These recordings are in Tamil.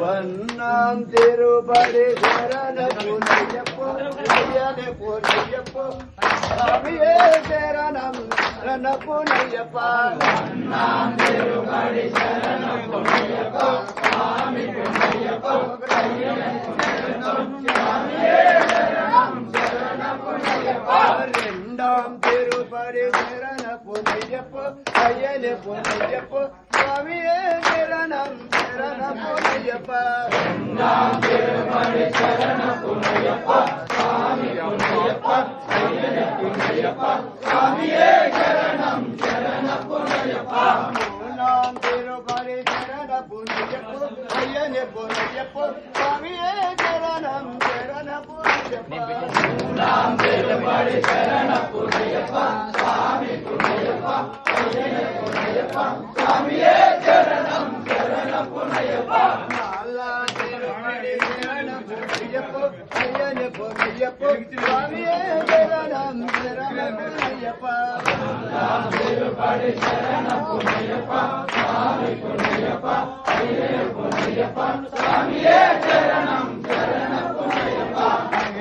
ஒன்னாம் திருப்படி சரண புனையப்போ ஐயனே புனையப்போ சாமியே சரணம் சரண புனையப்பா. ஒன்னாம் திருப்படி சரண புனையப்போ சாமி புனையப்போ ஐயனே புனையப்போ சாமியே சரணம் சரண புனையப்பா. இரண்டாம் திருப்படி சரண புனையப்போ ஐயனே புனையப்போ சாமியே சரணம் சரண புனையப்பா. இரண்டாம் திருப்படி சரண புனையப்பா சாமி புனையப்பா ஐயனே புனையப்பா சாமியே சரணம் சரண புனையப்பா. மூணாம் திருப்படி சரண புனையப்போ ஐயனே புனையப்போ சாமியே சரணம் சரண புனையப்பா. மூணாம் திருப்படி சரண புனையப்பா சாமி புனையப்பா ஐயனே புனையப்பா சாமியே சரணம் சரண புனையப்பா. நாலாம் திருப்படி சரண புனையப்போ ஐயனே புனையப்போ சாமியே சரணம் சரண புனையப்பா. நாலாம் திருப்படி சரண புனையப்பா சாமி புனையப்பா ஐயனே புனையப்பா சாமியே சரணம் சரண புனையப்பா.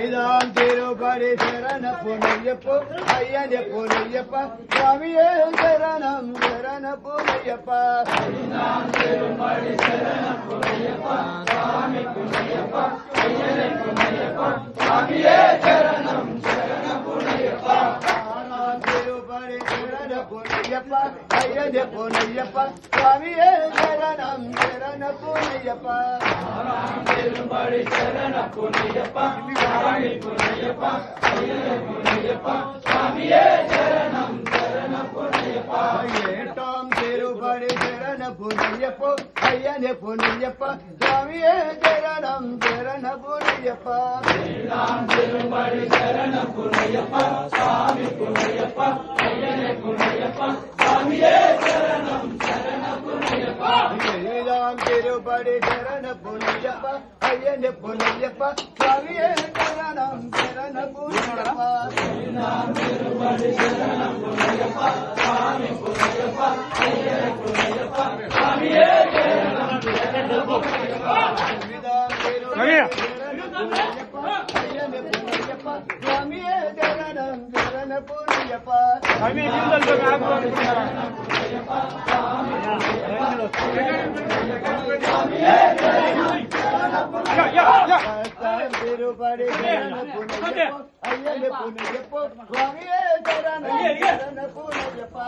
ஐந்தாம் திருப்படி சரண புனையப்போ ஐயனே புனையப்பா சாமியே சரணம் சரண புனையப்பா. ஐந்தாம் திருப்படி சரண புனையப்பா சாமி புனையப்பா ஐயனே புனையப்பா சாமியே சரணம் சரண புனையப்பா. ஆறாம் திருப்படி சரண புனையப்பா ஐயனே புனையப்பா சாமியே சரணம் சரண புனையப்பா. ஆறாம் திருப்படி சரண புனையப்பா சாமி புனையப்பா ஐயனே புனையப்பா சாமியே சரணம் சரண புனையப்பா. எட்டாம் திருப்படி சரண புனையப்போ ஐயனே புனையப்பா சாமியே சரணம் சரண புனையப்பா. ஏழாம் திருப்படி சரண புனையப்பா சாமி புனையப்பா ஐயனே புனையப்பா சாமியே சரணம் சரண புனையப்பா. ஏழாம் திருப்படி சரண புனையப்பா ஐயனே புனையப்பா சாமியே சரணம் சரண புனையப்பா. ஏழாம் திருப்படி சரண புனையப்பா சாமி புனையப்பா ஐயனே புனையப்பா சாமியே சரணம் சரண புனையப்பா. ஏழாம் திருப்படி புனையப்பா ஐயனே புனையப்பா சாமியே சரணம் சரண புனையப்பா. திருப்படி சரண புனையப்போ ஐயனே புனையப்போ சாமியே சரணம் சரண புனையப்பா.